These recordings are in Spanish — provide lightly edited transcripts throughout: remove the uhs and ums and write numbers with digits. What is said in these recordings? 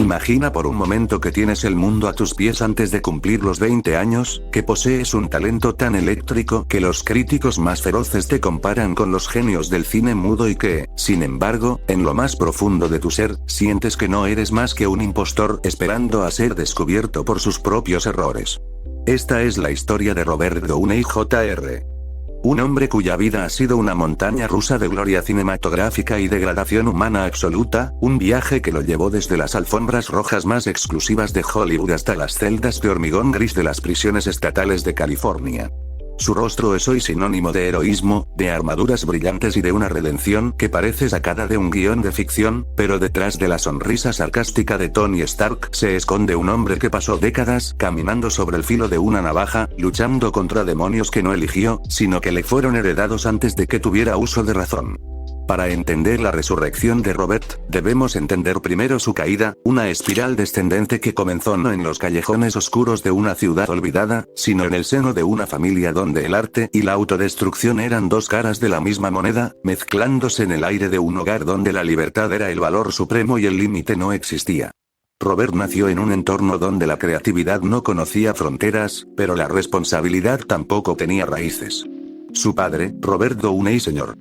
Imagina por un momento que tienes el mundo a tus pies antes de cumplir los 20 años, que posees un talento tan eléctrico que los críticos más feroces te comparan con los genios del cine mudo y que, sin embargo, en lo más profundo de tu ser, sientes que no eres más que un impostor esperando a ser descubierto por sus propios errores. Esta es la historia de Robert Downey Jr. Un hombre cuya vida ha sido una montaña rusa de gloria cinematográfica y degradación humana absoluta, un viaje que lo llevó desde las alfombras rojas más exclusivas de Hollywood hasta las celdas de hormigón gris de las prisiones estatales de California. Su rostro es hoy sinónimo de heroísmo, de armaduras brillantes y de una redención que parece sacada de un guión de ficción, pero detrás de la sonrisa sarcástica de Tony Stark se esconde un hombre que pasó décadas caminando sobre el filo de una navaja, luchando contra demonios que no eligió, sino que le fueron heredados antes de que tuviera uso de razón. Para entender la resurrección de Robert, debemos entender primero su caída, una espiral descendente que comenzó no en los callejones oscuros de una ciudad olvidada, sino en el seno de una familia donde el arte y la autodestrucción eran dos caras de la misma moneda, mezclándose en el aire de un hogar donde la libertad era el valor supremo y el límite no existía. Robert nació en un entorno donde la creatividad no conocía fronteras, pero la responsabilidad tampoco tenía raíces. Su padre, Robert Downey Sr.,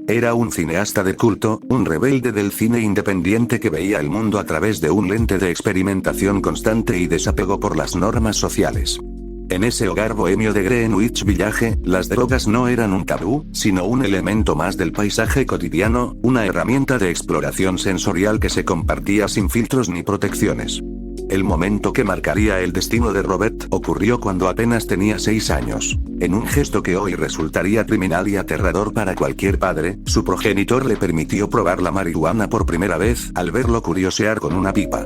era un cineasta de culto, un rebelde del cine independiente que veía el mundo a través de un lente de experimentación constante y desapego por las normas sociales. En ese hogar bohemio de Greenwich Village, las drogas no eran un tabú, sino un elemento más del paisaje cotidiano, una herramienta de exploración sensorial que se compartía sin filtros ni protecciones. El momento que marcaría el destino de Robert ocurrió cuando apenas tenía 6 años. En un gesto que hoy resultaría criminal y aterrador para cualquier padre, su progenitor le permitió probar la marihuana por primera vez al verlo curiosear con una pipa.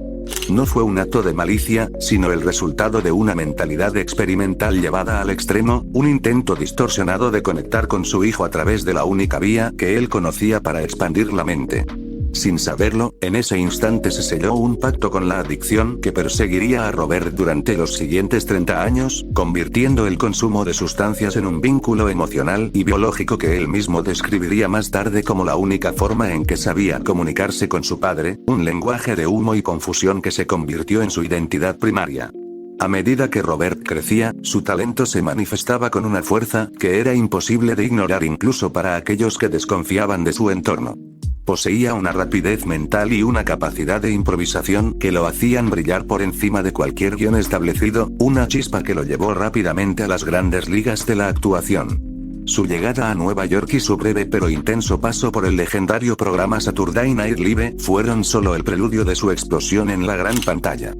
No fue un acto de malicia, sino el resultado de una mentalidad experimental llevada al extremo, un intento distorsionado de conectar con su hijo a través de la única vía que él conocía para expandir la mente. Sin saberlo, en ese instante se selló un pacto con la adicción que perseguiría a Robert durante los siguientes 30 años, convirtiendo el consumo de sustancias en un vínculo emocional y biológico que él mismo describiría más tarde como la única forma en que sabía comunicarse con su padre, un lenguaje de humo y confusión que se convirtió en su identidad primaria. A medida que Robert crecía, su talento se manifestaba con una fuerza que era imposible de ignorar incluso para aquellos que desconfiaban de su entorno. Poseía una rapidez mental y una capacidad de improvisación que lo hacían brillar por encima de cualquier guión establecido, una chispa que lo llevó rápidamente a las grandes ligas de la actuación. Su llegada a Nueva York y su breve pero intenso paso por el legendario programa Saturday Night Live fueron solo el preludio de su explosión en la gran pantalla.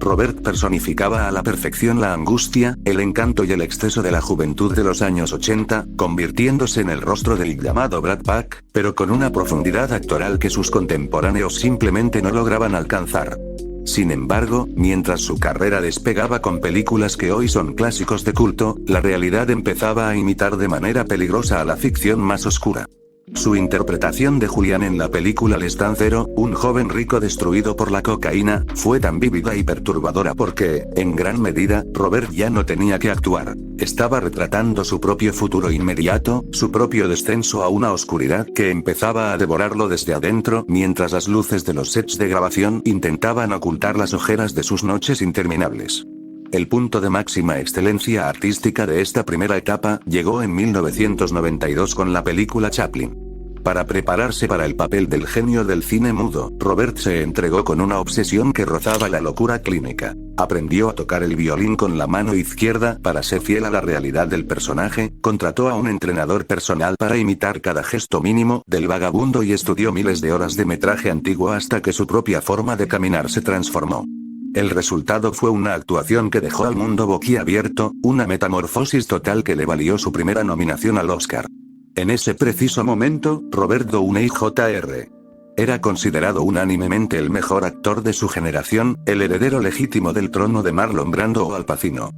Robert personificaba a la perfección la angustia, el encanto y el exceso de la juventud de los años 80, convirtiéndose en el rostro del llamado Brad Pack, pero con una profundidad actoral que sus contemporáneos simplemente no lograban alcanzar. Sin embargo, mientras su carrera despegaba con películas que hoy son clásicos de culto, la realidad empezaba a imitar de manera peligrosa a la ficción más oscura. Su interpretación de Julian en la película Les Dan Zero, un joven rico destruido por la cocaína, fue tan vívida y perturbadora porque, en gran medida, Robert ya no tenía que actuar. Estaba retratando su propio futuro inmediato, su propio descenso a una oscuridad que empezaba a devorarlo desde adentro mientras las luces de los sets de grabación intentaban ocultar las ojeras de sus noches interminables. El punto de máxima excelencia artística de esta primera etapa llegó en 1992 con la película Chaplin. Para prepararse para el papel del genio del cine mudo, Robert se entregó con una obsesión que rozaba la locura clínica. Aprendió a tocar el violín con la mano izquierda para ser fiel a la realidad del personaje, contrató a un entrenador personal para imitar cada gesto mínimo del vagabundo y estudió miles de horas de metraje antiguo hasta que su propia forma de caminar se transformó. El resultado fue una actuación que dejó al mundo boquiabierto, una metamorfosis total que le valió su primera nominación al Oscar. En ese preciso momento, Robert Downey Jr. era considerado unánimemente el mejor actor de su generación, el heredero legítimo del trono de Marlon Brando o Al Pacino.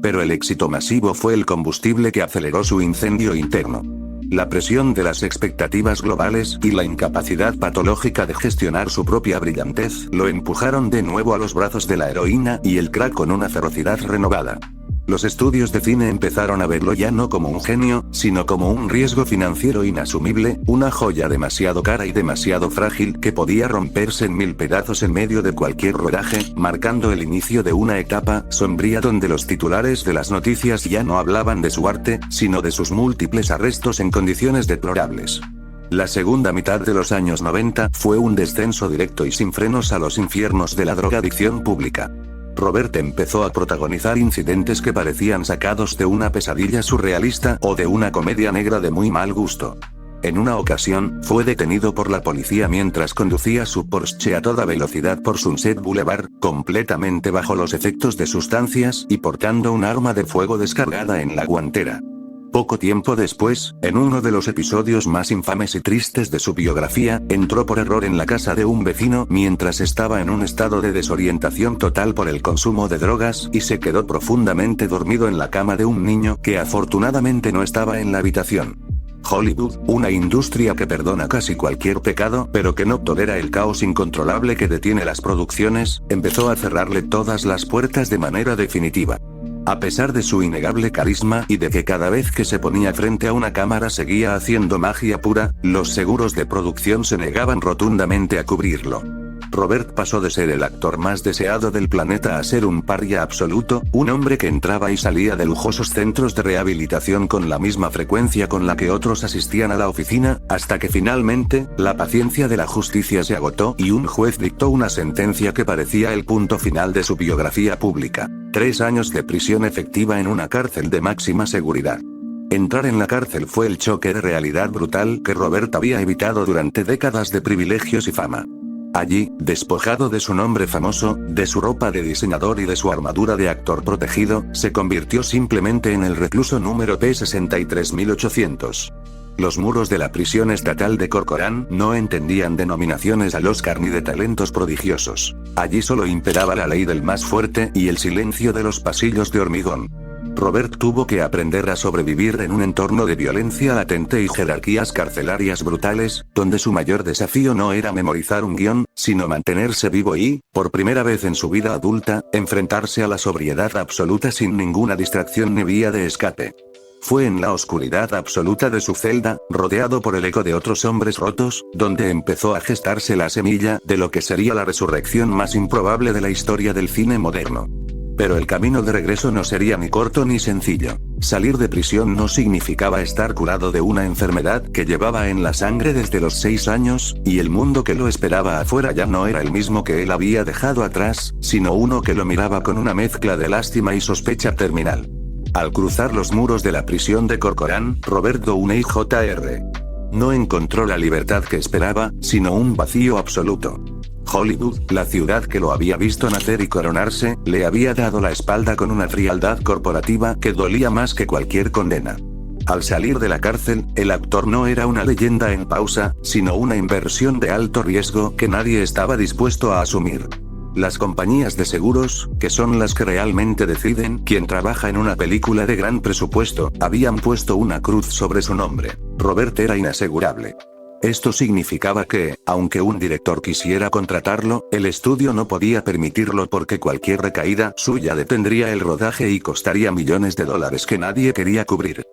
Pero el éxito masivo fue el combustible que aceleró su incendio interno. La presión de las expectativas globales y la incapacidad patológica de gestionar su propia brillantez lo empujaron de nuevo a los brazos de la heroína y el crack con una ferocidad renovada. Los estudios de cine empezaron a verlo ya no como un genio, sino como un riesgo financiero inasumible, una joya demasiado cara y demasiado frágil que podía romperse en mil pedazos en medio de cualquier rodaje, marcando el inicio de una etapa sombría donde los titulares de las noticias ya no hablaban de su arte, sino de sus múltiples arrestos en condiciones deplorables. La segunda mitad de los años 90 fue un descenso directo y sin frenos a los infiernos de la drogadicción pública. Robert empezó a protagonizar incidentes que parecían sacados de una pesadilla surrealista o de una comedia negra de muy mal gusto. En una ocasión, fue detenido por la policía mientras conducía su Porsche a toda velocidad por Sunset Boulevard, completamente bajo los efectos de sustancias y portando un arma de fuego descargada en la guantera. Poco tiempo después, en uno de los episodios más infames y tristes de su biografía, entró por error en la casa de un vecino mientras estaba en un estado de desorientación total por el consumo de drogas y se quedó profundamente dormido en la cama de un niño que afortunadamente no estaba en la habitación. Hollywood, una industria que perdona casi cualquier pecado pero que no tolera el caos incontrolable que detiene las producciones, empezó a cerrarle todas las puertas de manera definitiva. A pesar de su innegable carisma y de que cada vez que se ponía frente a una cámara seguía haciendo magia pura, los seguros de producción se negaban rotundamente a cubrirlo. Robert pasó de ser el actor más deseado del planeta a ser un paria absoluto, un hombre que entraba y salía de lujosos centros de rehabilitación con la misma frecuencia con la que otros asistían a la oficina, hasta que finalmente, la paciencia de la justicia se agotó y un juez dictó una sentencia que parecía el punto final de su biografía pública: 3 años de prisión efectiva en una cárcel de máxima seguridad. Entrar en la cárcel fue el choque de realidad brutal que Robert había evitado durante décadas de privilegios y fama. Allí, despojado de su nombre famoso, de su ropa de diseñador y de su armadura de actor protegido, se convirtió simplemente en el recluso número P63800. Los muros de la prisión estatal de Corcoran no entendían denominaciones al Oscar ni de talentos prodigiosos. Allí solo imperaba la ley del más fuerte y el silencio de los pasillos de hormigón. Robert tuvo que aprender a sobrevivir en un entorno de violencia latente y jerarquías carcelarias brutales, donde su mayor desafío no era memorizar un guión, sino mantenerse vivo y, por primera vez en su vida adulta, enfrentarse a la sobriedad absoluta sin ninguna distracción ni vía de escape. Fue en la oscuridad absoluta de su celda, rodeado por el eco de otros hombres rotos, donde empezó a gestarse la semilla de lo que sería la resurrección más improbable de la historia del cine moderno. Pero el camino de regreso no sería ni corto ni sencillo. Salir de prisión no significaba estar curado de una enfermedad que llevaba en la sangre desde los 6 años, y el mundo que lo esperaba afuera ya no era el mismo que él había dejado atrás, sino uno que lo miraba con una mezcla de lástima y sospecha terminal. Al cruzar los muros de la prisión de Corcoran, Robert Downey Jr. no encontró la libertad que esperaba, sino un vacío absoluto. Hollywood, la ciudad que lo había visto nacer y coronarse, le había dado la espalda con una frialdad corporativa que dolía más que cualquier condena. Al salir de la cárcel, el actor no era una leyenda en pausa, sino una inversión de alto riesgo que nadie estaba dispuesto a asumir. Las compañías de seguros, que son las que realmente deciden quién trabaja en una película de gran presupuesto, habían puesto una cruz sobre su nombre. Robert era inasegurable. Esto significaba que, aunque un director quisiera contratarlo, el estudio no podía permitirlo porque cualquier recaída suya detendría el rodaje y costaría millones de dólares que nadie quería cubrir.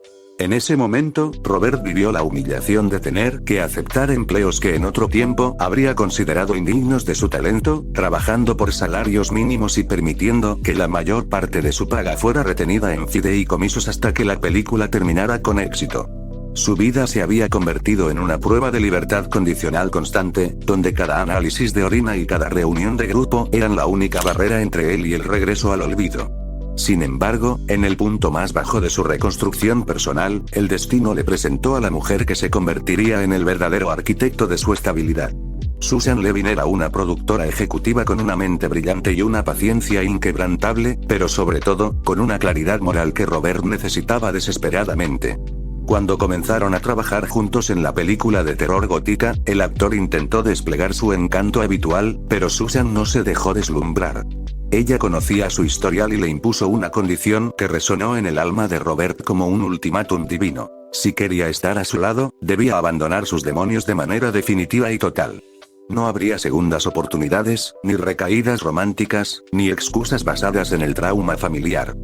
En ese momento, Robert vivió la humillación de tener que aceptar empleos que en otro tiempo habría considerado indignos de su talento, trabajando por salarios mínimos y permitiendo que la mayor parte de su paga fuera retenida en fideicomisos hasta que la película terminara con éxito. Su vida se había convertido en una prueba de libertad condicional constante, donde cada análisis de orina y cada reunión de grupo eran la única barrera entre él y el regreso al olvido. Sin embargo, en el punto más bajo de su reconstrucción personal, el destino le presentó a la mujer que se convertiría en el verdadero arquitecto de su estabilidad. Susan Levin era una productora ejecutiva con una mente brillante y una paciencia inquebrantable, pero sobre todo, con una claridad moral que Robert necesitaba desesperadamente. Cuando comenzaron a trabajar juntos en la película de terror gótica, el actor intentó desplegar su encanto habitual, pero Susan no se dejó deslumbrar. Ella conocía su historial y le impuso una condición que resonó en el alma de Robert como un ultimátum divino. Si quería estar a su lado, debía abandonar sus demonios de manera definitiva y total. No habría segundas oportunidades, ni recaídas románticas, ni excusas basadas en el trauma familiar.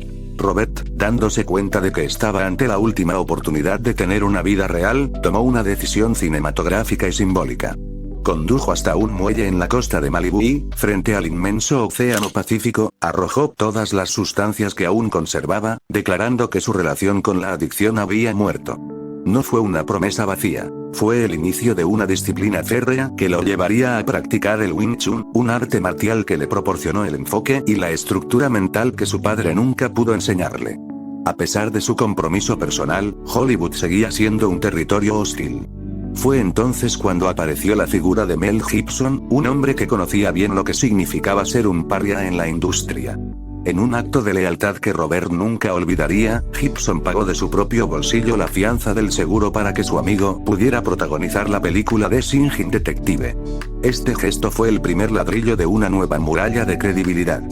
Robert, dándose cuenta de que estaba ante la última oportunidad de tener una vida real, tomó una decisión cinematográfica y simbólica. Condujo hasta un muelle en la costa de Malibú y, frente al inmenso océano Pacífico, arrojó todas las sustancias que aún conservaba, declarando que su relación con la adicción había muerto. No fue una promesa vacía. Fue el inicio de una disciplina férrea que lo llevaría a practicar el Wing Chun, un arte marcial que le proporcionó el enfoque y la estructura mental que su padre nunca pudo enseñarle. A pesar de su compromiso personal, Hollywood seguía siendo un territorio hostil. Fue entonces cuando apareció la figura de Mel Gibson, un hombre que conocía bien lo que significaba ser un paria en la industria. En un acto de lealtad que Robert nunca olvidaría, Gibson pagó de su propio bolsillo la fianza del seguro para que su amigo pudiera protagonizar la película de Singing Detective. Este gesto fue el primer ladrillo de una nueva muralla de credibilidad.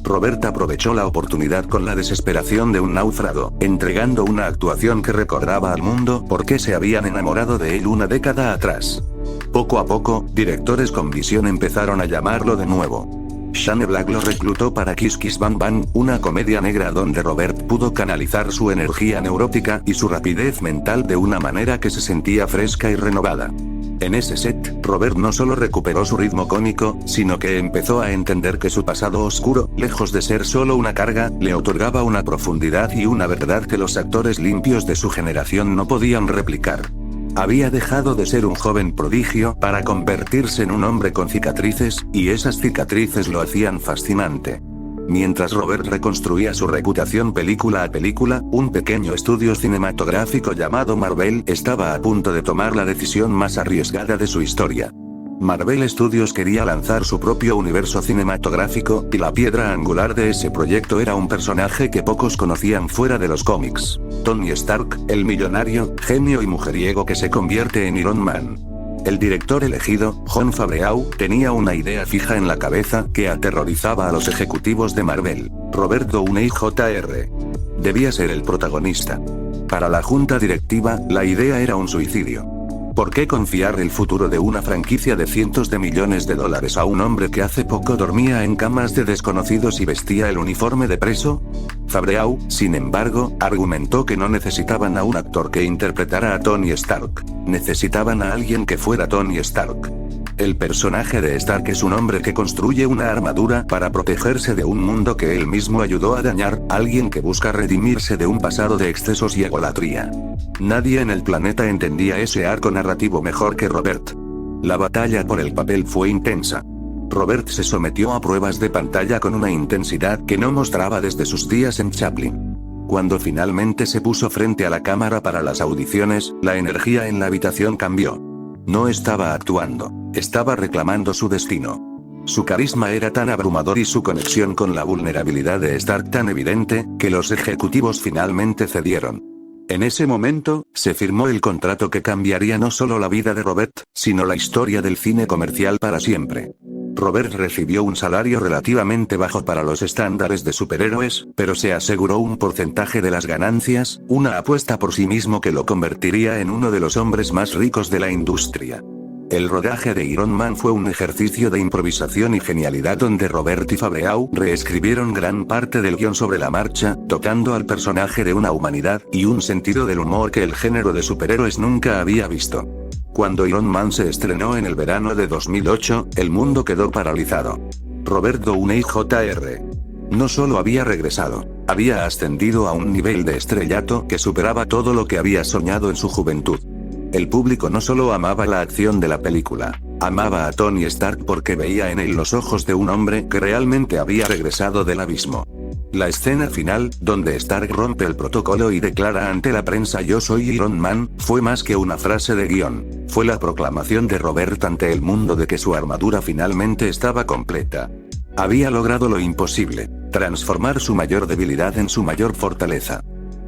Robert aprovechó la oportunidad con la desesperación de un náufrago, entregando una actuación que recordaba al mundo por qué se habían enamorado de él una década atrás. Poco a poco, directores con visión empezaron a llamarlo de nuevo. Shane Black lo reclutó para Kiss Kiss Bang Bang, una comedia negra donde Robert pudo canalizar su energía neurótica y su rapidez mental de una manera que se sentía fresca y renovada. En ese set, Robert no solo recuperó su ritmo cómico, sino que empezó a entender que su pasado oscuro, lejos de ser solo una carga, le otorgaba una profundidad y una verdad que los actores limpios de su generación no podían replicar. Había dejado de ser un joven prodigio para convertirse en un hombre con cicatrices, y esas cicatrices lo hacían fascinante. Mientras Robert reconstruía su reputación película a película, un pequeño estudio cinematográfico llamado Marvel estaba a punto de tomar la decisión más arriesgada de su historia. Marvel Studios quería lanzar su propio universo cinematográfico, y la piedra angular de ese proyecto era un personaje que pocos conocían fuera de los cómics: Tony Stark, el millonario, genio y mujeriego que se convierte en Iron Man. El director elegido, Jon Favreau, tenía una idea fija en la cabeza que aterrorizaba a los ejecutivos de Marvel: Robert Downey Jr. Debía ser el protagonista. Para la junta directiva, la idea era un suicidio. ¿Por qué confiar el futuro de una franquicia de cientos de millones de dólares a un hombre que hace poco dormía en camas de desconocidos y vestía el uniforme de preso? Favreau, sin embargo, argumentó que no necesitaban a un actor que interpretara a Tony Stark. Necesitaban a alguien que fuera Tony Stark. El personaje de Stark es un hombre que construye una armadura para protegerse de un mundo que él mismo ayudó a dañar, alguien que busca redimirse de un pasado de excesos y egolatría. Nadie en el planeta entendía ese arco narrativo mejor que Robert. La batalla por el papel fue intensa. Robert se sometió a pruebas de pantalla con una intensidad que no mostraba desde sus días en Chaplin. Cuando finalmente se puso frente a la cámara para las audiciones, la energía en la habitación cambió. No estaba actuando, estaba reclamando su destino. Su carisma era tan abrumador y su conexión con la vulnerabilidad de Stark tan evidente, que los ejecutivos finalmente cedieron. En ese momento, se firmó el contrato que cambiaría no solo la vida de Robert, sino la historia del cine comercial para siempre. Robert recibió un salario relativamente bajo para los estándares de superhéroes, pero se aseguró un porcentaje de las ganancias, una apuesta por sí mismo que lo convertiría en uno de los hombres más ricos de la industria. El rodaje de Iron Man fue un ejercicio de improvisación y genialidad donde Robert y Favreau reescribieron gran parte del guión sobre la marcha, tocando al personaje de una humanidad y un sentido del humor que el género de superhéroes nunca había visto. Cuando Iron Man se estrenó en el verano de 2008, el mundo quedó paralizado. Robert Downey Jr. no solo había regresado, había ascendido a un nivel de estrellato que superaba todo lo que había soñado en su juventud. El público no solo amaba la acción de la película, amaba a Tony Stark porque veía en él los ojos de un hombre que realmente había regresado del abismo. La escena final, donde Stark rompe el protocolo y declara ante la prensa "Yo soy Iron Man", fue más que una frase de guión. Fue la proclamación de Robert ante el mundo de que su armadura finalmente estaba completa. Había logrado lo imposible, transformar su mayor debilidad en su mayor fortaleza.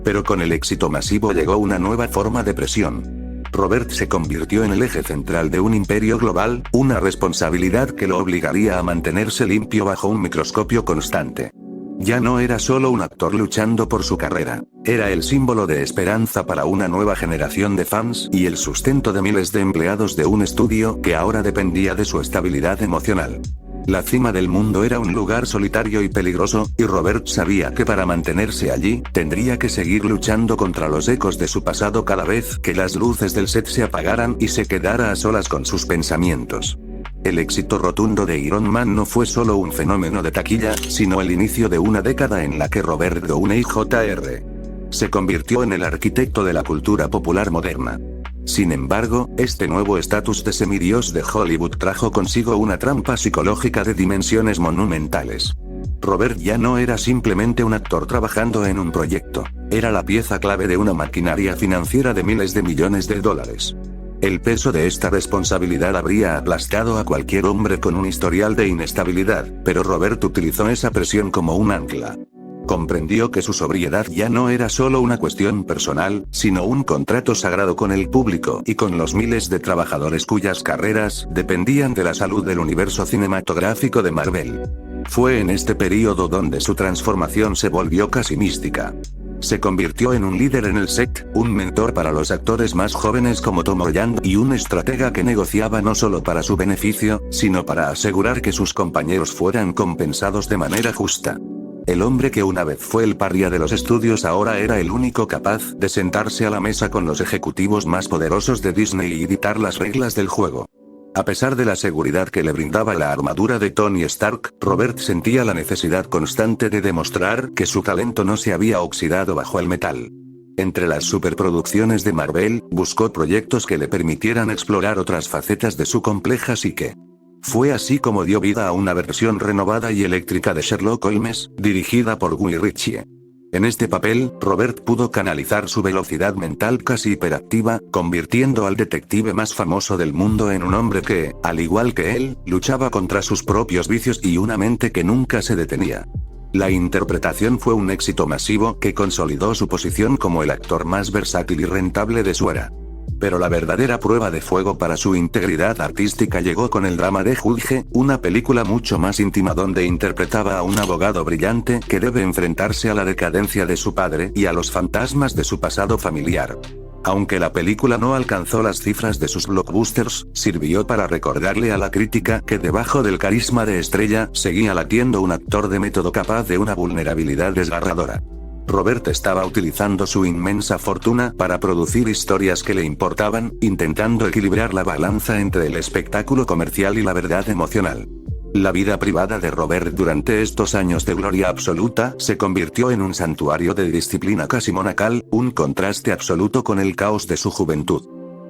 Pero con el éxito masivo llegó una nueva forma de presión. Robert se convirtió en el eje central de un imperio global, una responsabilidad que lo obligaría a mantenerse limpio bajo un microscopio constante. Ya no era solo un actor luchando por su carrera, era el símbolo de esperanza para una nueva generación de fans y el sustento de miles de empleados de un estudio que ahora dependía de su estabilidad emocional. La cima del mundo era un lugar solitario y peligroso, y Robert sabía que para mantenerse allí, tendría que seguir luchando contra los ecos de su pasado cada vez que las luces del set se apagaran y se quedara a solas con sus pensamientos. El éxito rotundo de Iron Man no fue solo un fenómeno de taquilla, sino el inicio de una década en la que Robert Downey Jr. se convirtió en el arquitecto de la cultura popular moderna. Sin embargo, este nuevo estatus de semidios de Hollywood trajo consigo una trampa psicológica de dimensiones monumentales. Robert ya no era simplemente un actor trabajando en un proyecto, era la pieza clave de una maquinaria financiera de miles de millones de dólares. El peso de esta responsabilidad habría aplastado a cualquier hombre con un historial de inestabilidad, pero Robert utilizó esa presión como un ancla. Comprendió que su sobriedad ya no era solo una cuestión personal, sino un contrato sagrado con el público y con los miles de trabajadores cuyas carreras dependían de la salud del universo cinematográfico de Marvel. Fue en este período donde su transformación se volvió casi mística. Se convirtió en un líder en el set, un mentor para los actores más jóvenes como Tom Holland y un estratega que negociaba no solo para su beneficio, sino para asegurar que sus compañeros fueran compensados de manera justa. El hombre que una vez fue el paria de los estudios ahora era el único capaz de sentarse a la mesa con los ejecutivos más poderosos de Disney y dictar las reglas del juego. A pesar de la seguridad que le brindaba la armadura de Tony Stark, Robert sentía la necesidad constante de demostrar que su talento no se había oxidado bajo el metal. Entre las superproducciones de Marvel, buscó proyectos que le permitieran explorar otras facetas de su compleja psique. Fue así como dio vida a una versión renovada y eléctrica de Sherlock Holmes, dirigida por Guy Ritchie. En este papel, Robert pudo canalizar su velocidad mental casi hiperactiva, convirtiendo al detective más famoso del mundo en un hombre que, al igual que él, luchaba contra sus propios vicios y una mente que nunca se detenía. La interpretación fue un éxito masivo que consolidó su posición como el actor más versátil y rentable de su era. Pero la verdadera prueba de fuego para su integridad artística llegó con el drama de Judge, una película mucho más íntima donde interpretaba a un abogado brillante que debe enfrentarse a la decadencia de su padre y a los fantasmas de su pasado familiar. Aunque la película no alcanzó las cifras de sus blockbusters, sirvió para recordarle a la crítica que debajo del carisma de estrella seguía latiendo un actor de método capaz de una vulnerabilidad desgarradora. Robert estaba utilizando su inmensa fortuna para producir historias que le importaban, intentando equilibrar la balanza entre el espectáculo comercial y la verdad emocional. La vida privada de Robert durante estos años de gloria absoluta se convirtió en un santuario de disciplina casi monacal, un contraste absoluto con el caos de su juventud.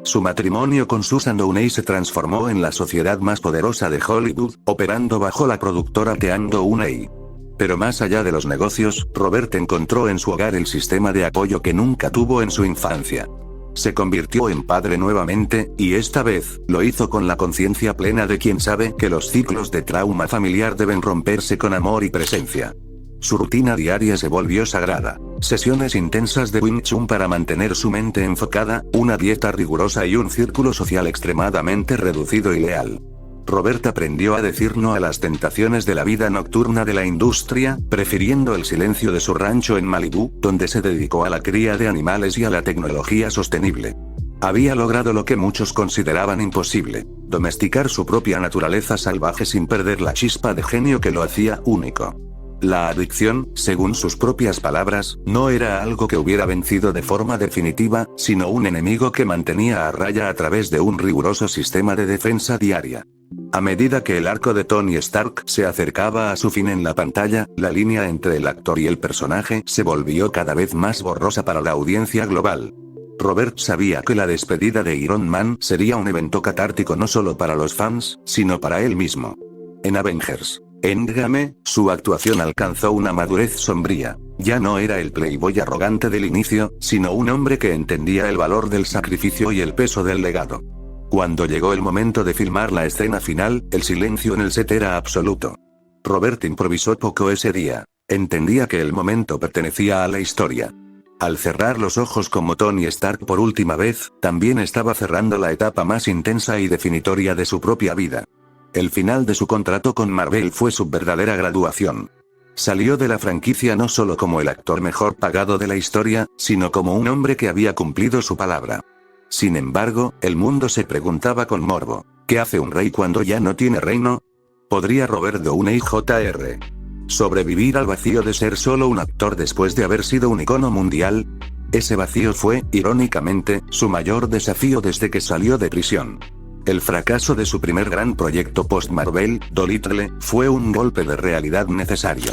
Su matrimonio con Susan Downey se transformó en la sociedad más poderosa de Hollywood, operando bajo la productora Team Downey. Pero más allá de los negocios, Robert encontró en su hogar el sistema de apoyo que nunca tuvo en su infancia. Se convirtió en padre nuevamente, y esta vez, lo hizo con la conciencia plena de quien sabe que los ciclos de trauma familiar deben romperse con amor y presencia. Su rutina diaria se volvió sagrada. Sesiones intensas de Wing Chun para mantener su mente enfocada, una dieta rigurosa y un círculo social extremadamente reducido y leal. Robert aprendió a decir no a las tentaciones de la vida nocturna de la industria, prefiriendo el silencio de su rancho en Malibú, donde se dedicó a la cría de animales y a la tecnología sostenible. Había logrado lo que muchos consideraban imposible: domesticar su propia naturaleza salvaje sin perder la chispa de genio que lo hacía único. La adicción, según sus propias palabras, no era algo que hubiera vencido de forma definitiva, sino un enemigo que mantenía a raya a través de un riguroso sistema de defensa diaria. A medida que el arco de Tony Stark se acercaba a su fin en la pantalla, la línea entre el actor y el personaje se volvió cada vez más borrosa para la audiencia global. Robert sabía que la despedida de Iron Man sería un evento catártico no solo para los fans, sino para él mismo. En Avengers Endgame, su actuación alcanzó una madurez sombría. Ya no era el playboy arrogante del inicio, sino un hombre que entendía el valor del sacrificio y el peso del legado. Cuando llegó el momento de filmar la escena final, el silencio en el set era absoluto. Robert improvisó poco ese día. Entendía que el momento pertenecía a la historia. Al cerrar los ojos como Tony Stark por última vez, también estaba cerrando la etapa más intensa y definitoria de su propia vida. El final de su contrato con Marvel fue su verdadera graduación. Salió de la franquicia no solo como el actor mejor pagado de la historia, sino como un hombre que había cumplido su palabra. Sin embargo, el mundo se preguntaba con morbo: ¿qué hace un rey cuando ya no tiene reino? ¿Podría Robert Downey Jr. sobrevivir al vacío de ser solo un actor después de haber sido un icono mundial? Ese vacío fue, irónicamente, su mayor desafío desde que salió de prisión. El fracaso de su primer gran proyecto post-Marvel, Dolittle, fue un golpe de realidad necesario.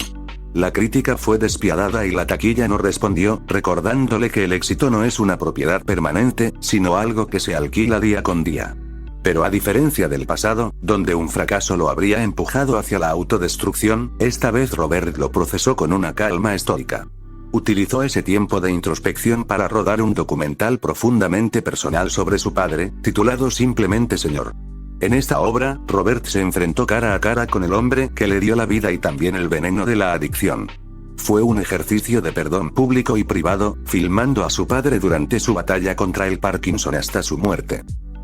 La crítica fue despiadada y la taquilla no respondió, recordándole que el éxito no es una propiedad permanente, sino algo que se alquila día con día. Pero a diferencia del pasado, donde un fracaso lo habría empujado hacia la autodestrucción, esta vez Robert lo procesó con una calma estoica. Utilizó ese tiempo de introspección para rodar un documental profundamente personal sobre su padre, titulado simplemente Señor. En esta obra, Robert se enfrentó cara a cara con el hombre que le dio la vida y también el veneno de la adicción. Fue un ejercicio de perdón público y privado, filmando a su padre durante su batalla contra el Parkinson hasta su muerte.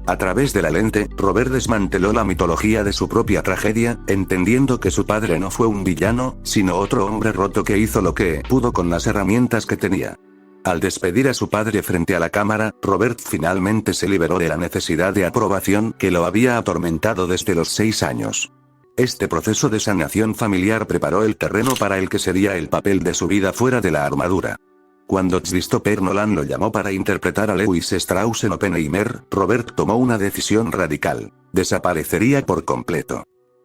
A través de la lente, Robert desmanteló la mitología de su propia tragedia, entendiendo que su padre no fue un villano, sino otro hombre roto que hizo lo que pudo con las herramientas que tenía. Al despedir a su padre frente a la cámara, Robert finalmente se liberó de la necesidad de aprobación que lo había atormentado desde los 6 años. Este proceso de sanación familiar preparó el terreno para el que sería el papel de su vida fuera de la armadura. Cuando Christopher Nolan lo llamó para interpretar a Lewis Strauss en Oppenheimer, Robert tomó una decisión radical. Desaparecería por completo.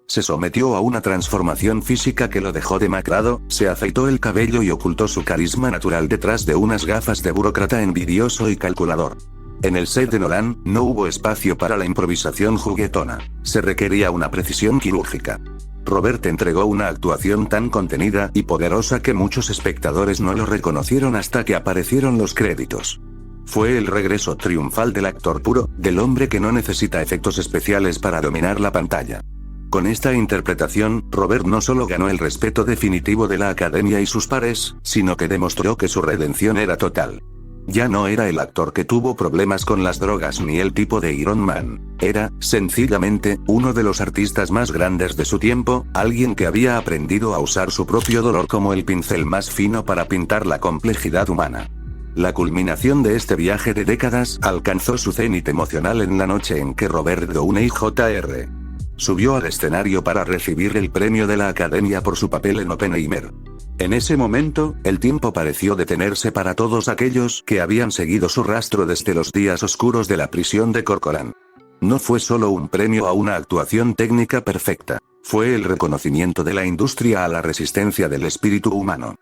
Se sometió a una transformación física que lo dejó demacrado, se afeitó el cabello y ocultó su carisma natural detrás de unas gafas de burócrata envidioso y calculador. En el set de Nolan, no hubo espacio para la improvisación juguetona. Se requería una precisión quirúrgica. Robert entregó una actuación tan contenida y poderosa que muchos espectadores no lo reconocieron hasta que aparecieron los créditos. Fue el regreso triunfal del actor puro, del hombre que no necesita efectos especiales para dominar la pantalla. Con esta interpretación, Robert no solo ganó el respeto definitivo de la Academia y sus pares, sino que demostró que su redención era total. Ya no era el actor que tuvo problemas con las drogas ni el tipo de Iron Man. Era, sencillamente, uno de los artistas más grandes de su tiempo, alguien que había aprendido a usar su propio dolor como el pincel más fino para pintar la complejidad humana. La culminación de este viaje de décadas alcanzó su cenit emocional en la noche en que Robert Downey Jr. subió al escenario para recibir el premio de la Academia por su papel en Oppenheimer. En ese momento, el tiempo pareció detenerse para todos aquellos que habían seguido su rastro desde los días oscuros de la prisión de Corcoran. No fue solo un premio a una actuación técnica perfecta, fue el reconocimiento de la industria a la resistencia del espíritu humano.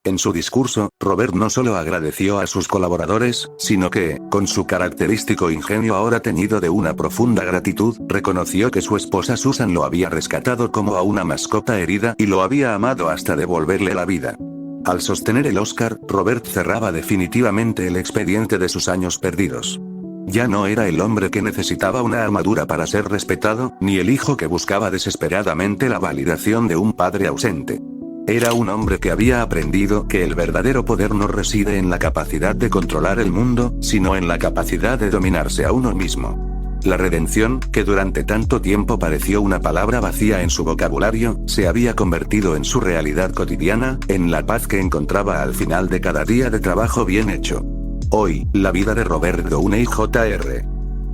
En su discurso, Robert no solo agradeció a sus colaboradores, sino que, con su característico ingenio ahora teñido de una profunda gratitud, reconoció que su esposa Susan lo había rescatado como a una mascota herida y lo había amado hasta devolverle la vida. Al sostener el Oscar, Robert cerraba definitivamente el expediente de sus años perdidos. Ya no era el hombre que necesitaba una armadura para ser respetado, ni el hijo que buscaba desesperadamente la validación de un padre ausente. Era un hombre que había aprendido que el verdadero poder no reside en la capacidad de controlar el mundo, sino en la capacidad de dominarse a uno mismo. La redención, que durante tanto tiempo pareció una palabra vacía en su vocabulario, se había convertido en su realidad cotidiana, en la paz que encontraba al final de cada día de trabajo bien hecho. Hoy, la vida de Robert Downey Jr.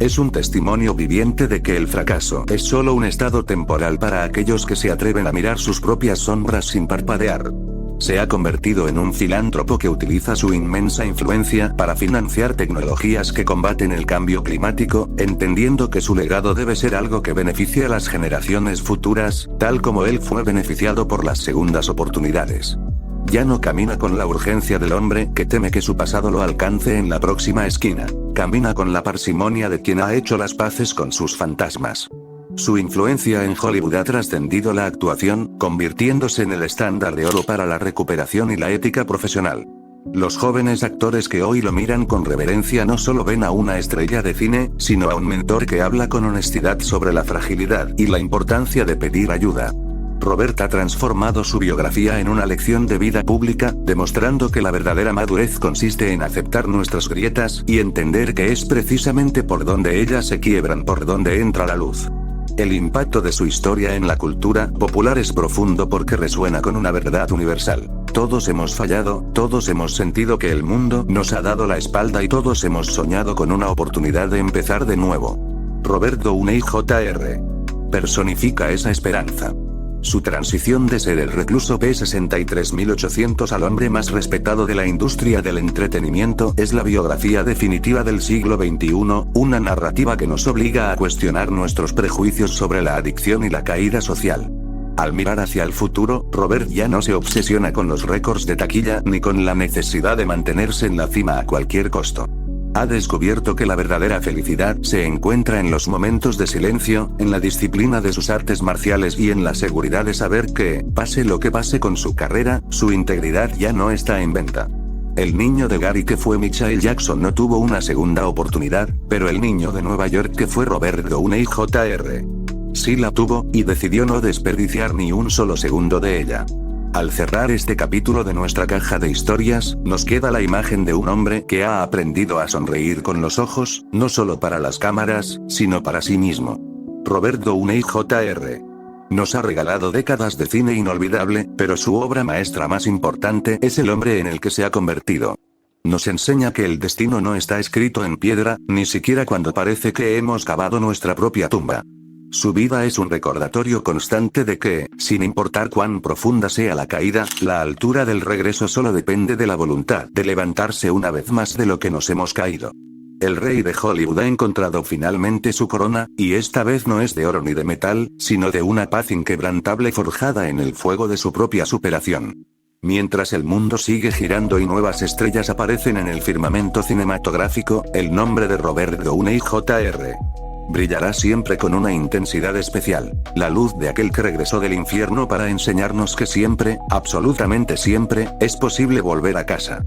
es un testimonio viviente de que el fracaso es solo un estado temporal para aquellos que se atreven a mirar sus propias sombras sin parpadear. Se ha convertido en un filántropo que utiliza su inmensa influencia para financiar tecnologías que combaten el cambio climático, entendiendo que su legado debe ser algo que beneficie a las generaciones futuras, tal como él fue beneficiado por las segundas oportunidades. Ya no camina con la urgencia del hombre que teme que su pasado lo alcance en la próxima esquina. Camina con la parsimonia de quien ha hecho las paces con sus fantasmas. Su influencia en Hollywood ha trascendido la actuación, convirtiéndose en el estándar de oro para la recuperación y la ética profesional. Los jóvenes actores que hoy lo miran con reverencia no solo ven a una estrella de cine, sino a un mentor que habla con honestidad sobre la fragilidad y la importancia de pedir ayuda. Robert ha transformado su biografía en una lección de vida pública, demostrando que la verdadera madurez consiste en aceptar nuestras grietas y entender que es precisamente por donde ellas se quiebran por donde entra la luz. El impacto de su historia en la cultura popular es profundo porque resuena con una verdad universal. Todos hemos fallado, todos hemos sentido que el mundo nos ha dado la espalda y todos hemos soñado con una oportunidad de empezar de nuevo. Robert Downey Jr. personifica esa esperanza. Su transición de ser el recluso P63800 al hombre más respetado de la industria del entretenimiento es la biografía definitiva del siglo XXI, una narrativa que nos obliga a cuestionar nuestros prejuicios sobre la adicción y la caída social. Al mirar hacia el futuro, Robert ya no se obsesiona con los récords de taquilla ni con la necesidad de mantenerse en la cima a cualquier costo. Ha descubierto que la verdadera felicidad se encuentra en los momentos de silencio, en la disciplina de sus artes marciales y en la seguridad de saber que, pase lo que pase con su carrera, su integridad ya no está en venta. El niño de Gary que fue Michael Jackson no tuvo una segunda oportunidad, pero el niño de Nueva York que fue Robert Downey Jr. sí la tuvo, y decidió no desperdiciar ni un solo segundo de ella. Al cerrar este capítulo de nuestra caja de historias, nos queda la imagen de un hombre que ha aprendido a sonreír con los ojos, no solo para las cámaras, sino para sí mismo. Robert Downey Jr. nos ha regalado décadas de cine inolvidable, pero su obra maestra más importante es el hombre en el que se ha convertido. Nos enseña que el destino no está escrito en piedra, ni siquiera cuando parece que hemos cavado nuestra propia tumba. Su vida es un recordatorio constante de que, sin importar cuán profunda sea la caída, la altura del regreso solo depende de la voluntad de levantarse una vez más de lo que nos hemos caído. El rey de Hollywood ha encontrado finalmente su corona, y esta vez no es de oro ni de metal, sino de una paz inquebrantable forjada en el fuego de su propia superación. Mientras el mundo sigue girando y nuevas estrellas aparecen en el firmamento cinematográfico, el nombre de Robert Downey Jr. brillará siempre con una intensidad especial, la luz de aquel que regresó del infierno para enseñarnos que siempre, absolutamente siempre, es posible volver a casa.